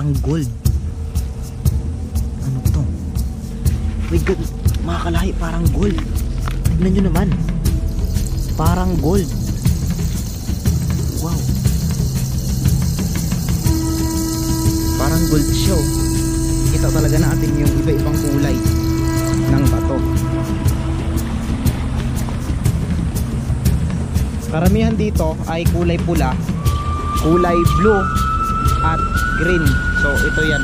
parang gold. Ano to? Wait, mga kalahi, parang gold. Tignan nyo naman, parang gold. Wow, parang gold siya. Kita talaga natin yung iba-ibang kulay ng bato. Karamihan dito ay kulay pula, kulay blue at green. So ito yan.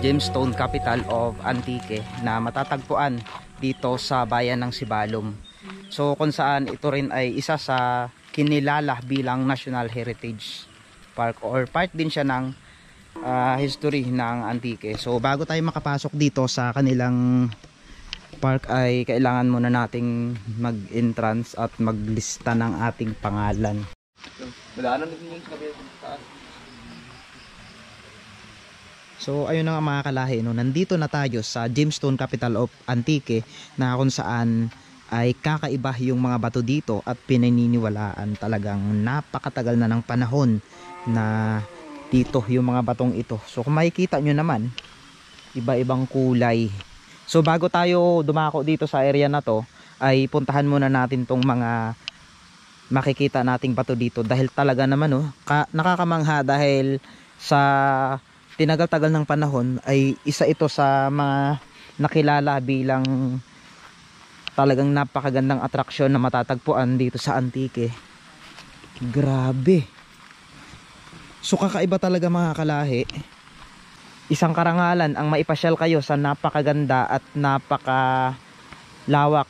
Gemstone capital of Antique na matatagpuan dito sa bayan ng Sibalom. So kung saan ito rin ay isa sa kinilala bilang National Heritage Park or part din siya ng history ng Antique. So bago tayo makapasok dito sa kanilang park ay kailangan muna nating mag-entrance at maglista ng ating pangalan. So ayun na nga mga kalahi, no? Nandito na tayo sa Gemstone capital of Antique na kung saan ay kakaiba yung mga bato dito at pinaniniwalaan talagang napakatagal na ng panahon na dito yung mga batong ito. So kung makikita nyo naman, iba-ibang kulay. So bago tayo dumako dito sa area na to ay puntahan muna natin tong mga makikita nating bato dito dahil talaga naman nakakamangha dahil sa tinagal-tagal ng panahon ay isa ito sa mga nakilala bilang talagang napakagandang atraksyon na matatagpuan dito sa Antique. Grabe. So kakaiba talaga mga kalahi. Isang karangalan ang maipasyal kayo sa napakaganda at napakalawak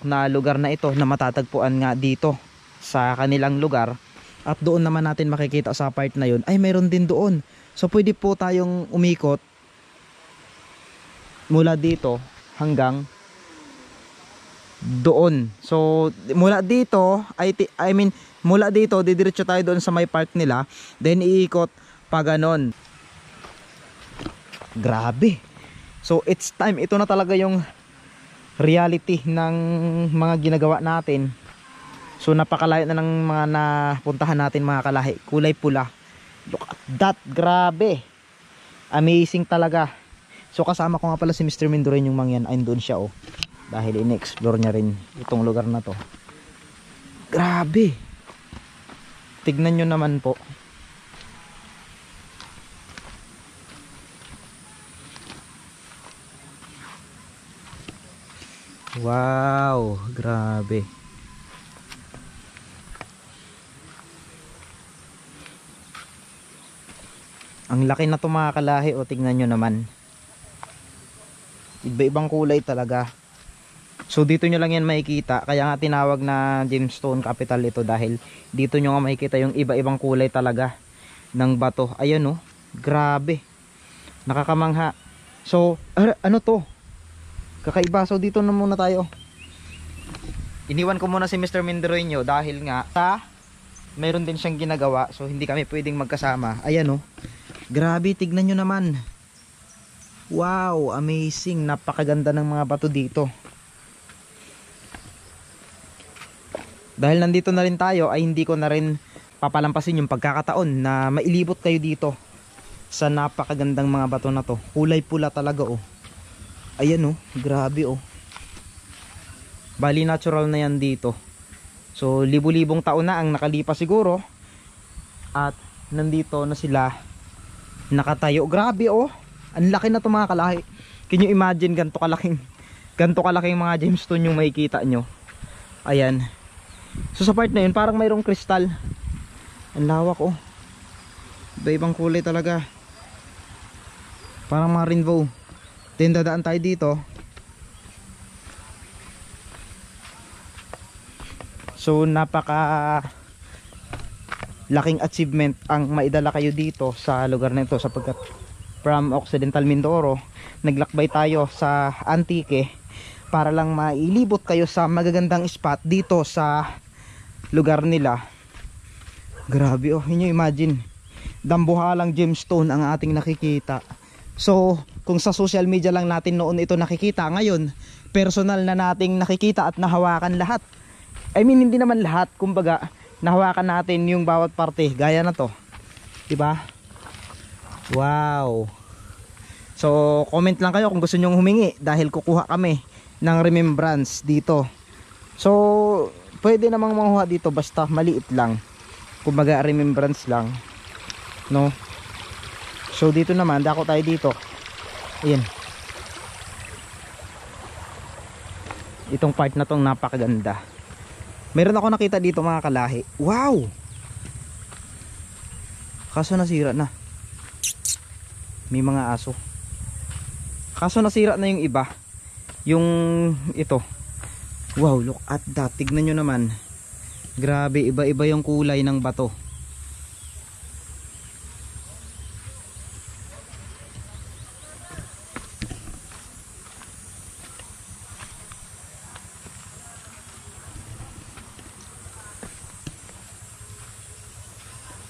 na lugar na ito na matatagpuan nga dito sa kanilang lugar. At doon naman natin makikita sa part na yun ay mayroon din doon. So pwede po tayong umikot mula dito hanggang doon. So mula dito mula dito didiretso tayo doon sa may part nila, then iikot pa ganon. Grabe. So it's time, ito na talaga yung reality ng mga ginagawa natin. So napakalayo na ng mga napuntahan natin mga kalahi. Kulay pula. Look at that, grabe. Amazing talaga. So kasama ko nga pala si Mr. Mindurin yung mangyan. Ayun doon siya dahil in-explore niya rin itong lugar na to. Grabe. Tignan nyo naman po. Wow, grabe. Ang laki na to mga kalahi, o tignan nyo naman. Iba-ibang kulay talaga. So dito nyo lang yan makikita. Kaya nga tinawag na gemstone capital ito, dahil dito nyo nga makikita yung iba-ibang kulay talaga ng bato. Ayan, oh, grabe, nakakamangha. So ano to, kakaiba. So dito na muna tayo. Iniwan ko muna si Mr. Mindoroño dahil nga mayroon din siyang ginagawa. So hindi kami pwedeng magkasama. Ayan, oh, grabe, tignan nyo naman. Wow, amazing. Napakaganda ng mga bato dito. Dahil nandito na rin tayo, ay hindi ko na rin papalampasin yung pagkakataon na mailibot kayo dito sa napakagandang mga bato na to. Kulay pula talaga, oh. Ayan, oh, grabe, oh. Bali natural na yan dito. So libu-libong taon na ang nakalipas siguro, at nandito na sila nakatayo. Grabe, oh, ang laki na to mga kalahi. Can you imagine ganto kalaking mga gemstone yung makikita nyo. Ayan. So sa part na yun parang mayroong kristal. Ang lawak, oh. Iba-ibang kulay talaga. Parang mga rainbow. Then dadaan tayo dito. So napaka laking achievement ang maidala kayo dito sa lugar na ito, sapagkat from Occidental Mindoro naglakbay tayo sa Antique para lang mailibot kayo sa magagandang spot dito sa lugar nila. Grabe, oh, inyo imagine, dambuhalang gemstone ang ating nakikita. So kung sa social media lang natin noon ito nakikita, ngayon personal na nating nakikita at nahawakan lahat. I mean, hindi naman lahat, kumbaga nahawakan natin yung bawat parte, gaya na to, diba? Wow. So comment lang kayo kung gusto nyong humingi, dahil kukuha kami ng remembrance dito. So pwede namang manguha dito, basta maliit lang, kumbaga remembrance lang, no? So dito naman, dako tayo dito. Ayan, itong part na tong napakaganda. Meron ako nakita dito mga kalahi. Wow, kaso nasira na. May mga aso, kaso nasira na yung iba. Yung ito, wow, look at that. Tignan nyo naman. Grabe, iba-iba yung kulay ng bato.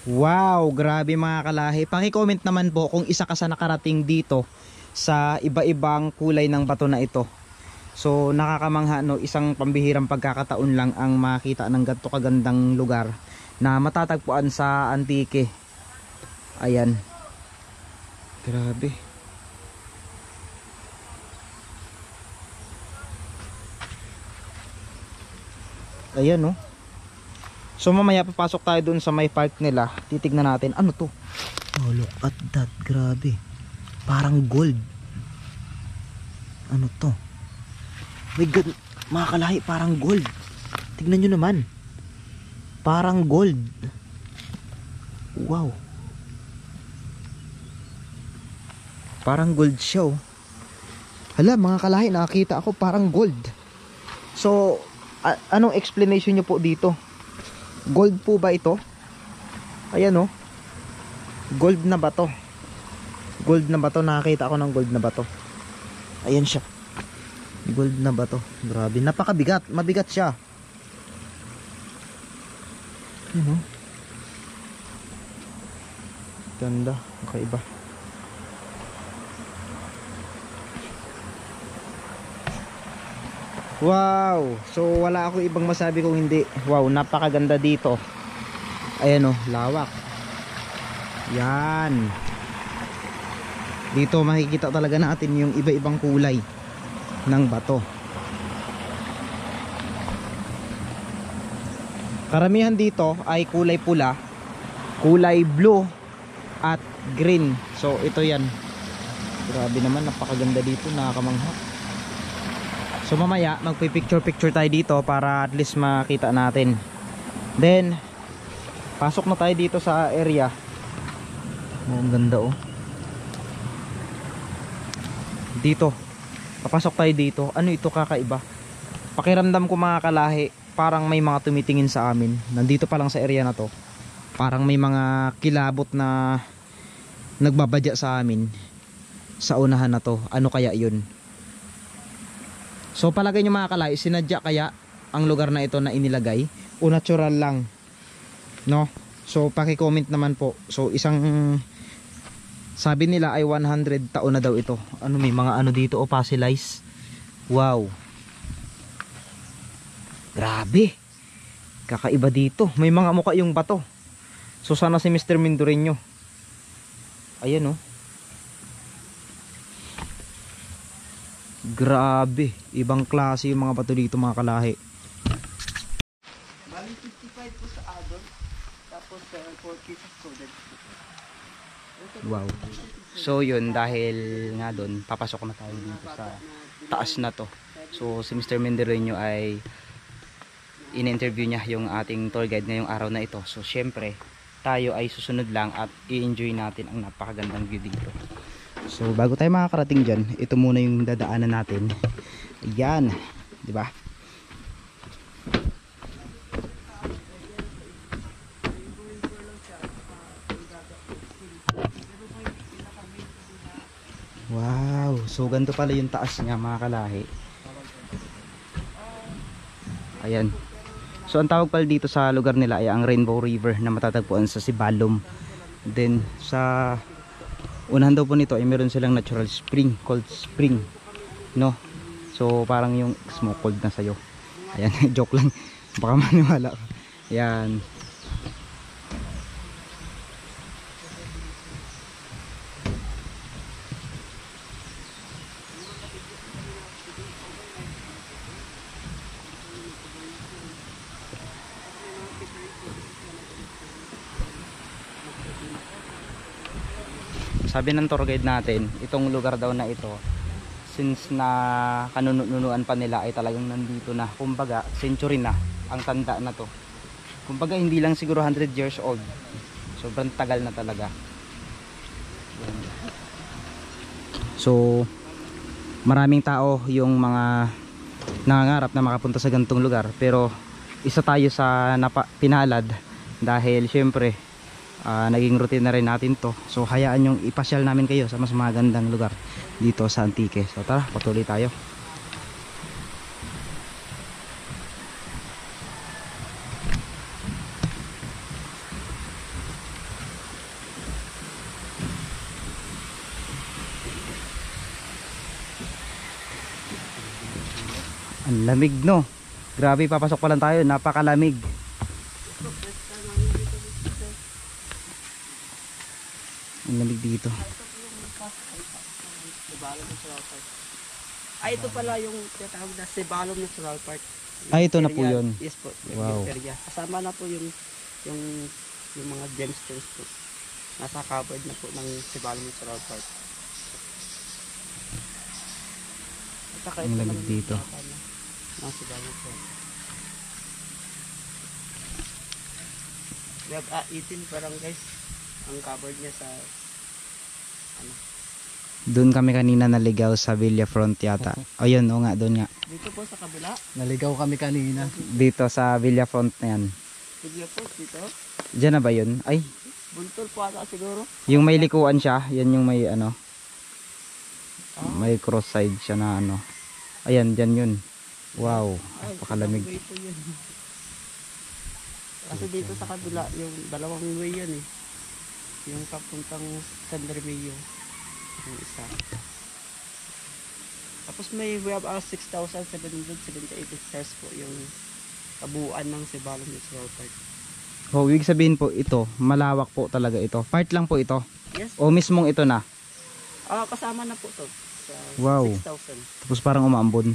Wow, grabe mga kalahi. Paki-comment naman po kung isa ka sa nakarating dito sa iba-ibang kulay ng bato na ito. So nakakamangha, no, isang pambihirang pagkakataon lang ang makita ng ganito kagandang lugar na matatagpuan sa Antique. Ayan, grabe. Ayan, no. So mamaya papasok tayo dun sa may park nila. Titignan natin ano to. Oh, look at that, grabe. Parang gold. Ano to? My God, mga kalahi, parang gold. Tignan nyo naman, parang gold. Wow, parang gold siya, oh. Hala mga kalahi, nakakita ako parang gold. So anong explanation nyo po dito? Gold po ba ito? Ayan, oh, gold na bato. Gold na bato, nakakita ako ng gold na bato. Ayan siya, gold na bato. Grabe, napakabigat, mabigat siya. Ayan, oh. Ganda, kakaiba. Wow, so wala ako ibang masabi kung hindi. Wow, napakaganda dito. Ayan, oh, lawak. Yan. Dito makikita talaga natin yung iba-ibang kulay ng bato. Karamihan dito ay kulay pula, kulay blue at green. So ito yan. Grabe naman, napakaganda dito, nakakamangha. So mamaya magpi-picture tayo dito para at least makita natin. Then pasok na tayo dito sa area. Oh, ang ganda oh. Dito. Papasok tayo dito. Ano ito, kakaiba? Pakiramdam ko mga kalahi, parang may mga tumitingin sa amin. Nandito pa lang sa area na to. Parang may mga kilabot na nagbabadya sa amin sa unahan na to. Ano kaya yun? So palagay nyo mga kalahi, sinadya kaya ang lugar na ito na inilagay o natural lang, no? So paki-comment naman po. So isang, sabi nila ay 100 taon na daw ito. Ano, may mga ano dito o fossilized. Wow, grabe, kakaiba dito. May mga mukha yung bato. So sana si Mr. Mindoreño. Ayan oh. Grabe, ibang klase yung mga bato dito mga kalahi. Bali 55 po sa adult, tapos 40 sa student. Wow. So yun, dahil nga doon, papasok na tayo dito sa taas na to. So si Mr. Mindoreño ay in-interview niya yung ating tour guide ngayong araw na ito. So syempre, tayo ay susunod lang at i-enjoy natin ang napakagandang view dito. So bago tayo makakarating dyan, ito muna yung dadaanan natin. Ayan, di ba? Wow, so ganito pala yung taas niya mga kalahi. Ayan. So ang tawag pala dito sa lugar nila ay ang Rainbow River na matatagpuan sa Sibalom. Then sa unahan daw po nito ay meron silang natural spring, cold spring, no? So parang yung smoke cold na sayo. Ayan, joke lang, baka maniwala ka. Ayan. Sabi ng tour guide natin, itong lugar daw na ito, since na kanunuan pa nila ay talagang nandito na. Kumbaga, century na ang tanda na to. Kumbaga, hindi lang siguro 100 years old. Sobrang tagal na talaga. So, maraming tao yung mga nangangarap na makapunta sa ganitong lugar. Pero, isa tayo sa pinalad dahil syempre, naging routine na rin natin to. So hayaan yung ipasyal namin kayo sa mas magandang lugar dito sa Antique. So tara, patuloy tayo. Ang lamig no. Grabe, papasok pa lang tayo, napakalamig. Ang lamig dito. Ay, ito pala yung tinatawag na Sibalom Natural Park. Ay, ito na po yun. Yes po. Wow. Area. Kasama na po yung mga gemstones po. Nasa covered na po ng Sibalom Natural Park. At saka Ang ito lamig naman dito. ng Sibalom Park. We have 18 barangays ang covered niya sa ano. Doon kami kanina naligaw sa Villafront yata. O yun, o nga, doon nga. Dito po sa kabila. Naligaw kami kanina. Dito sa Villafront na yan. Bigla po dito. Diyan na ba yun? Ay, Buntol po ata siguro. yung may likuan siya, yan yung may ano, may cross side siya na ano. Ayan, dyan yun. Wow, napakalamig. Way po yun. Kasi dito sa kabila, yung dalawang way yan eh. Yung papuntang San Remilio. Yung isa. Tapos we have 6,778 hectares po yung kabuuan ng Sibalom Natural Park. Oh, ibig sabihin po ito, malawak po talaga ito. Part lang po ito. Yes. O mismong ito na. Kasama na po to. Sa Wow. 6,000. Tapos parang umaambon.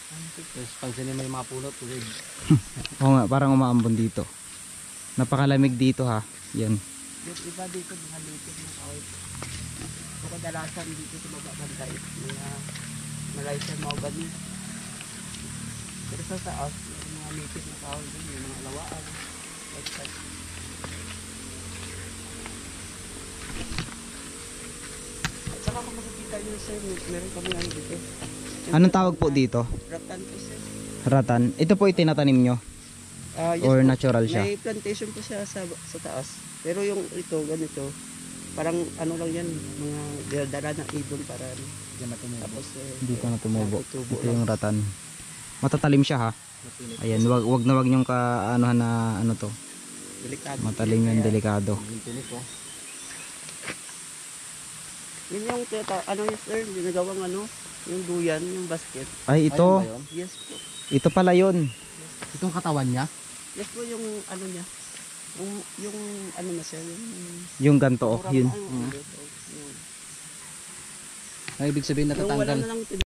Tapos pansinin mo yung mga puno tulid. Oo nga, parang umaambon dito. Napakalamig dito ha. Yan. Yung iba dito, mga native na kahoy. So, kadalasan dito sa baba bantay, mga Malaysia mahogany. Pero sa taas, yung mga native na kahoy din, yung mga lawaan. Like that. At saka kung makikita nyo sir, meron kami ano dito. Anong tawag po dito? Ratan po sir. Ratan. Ito po itinanim nyo? Yes Or po. natural siya? May plantation po siya sa taas. Pero yung ito, ganito, parang ano lang yan, mga dala ng ibon para ano. Diyan na tumubo. Tapos Dito na tumubo. tutubo Ito yung ratan. Matatalim siya ha. Ayan, wag na wag nyong ka-anuhan na ano to. delikado. Matalim yan, Kaya, delikado. Yung tinik ko. Yun yung ano yung sir, ginagawang ano, yung duyan, yung basket. Ay, ito. Ayun ba yun? Yes po. Ito pala yun. Itong katawan niya? Yes po yung ano niya. Yung ano na siya, yung Yung ganto. Oh, murang yun. ano, yung- Ay, ibig sabihin yung wala natatanggal. na lang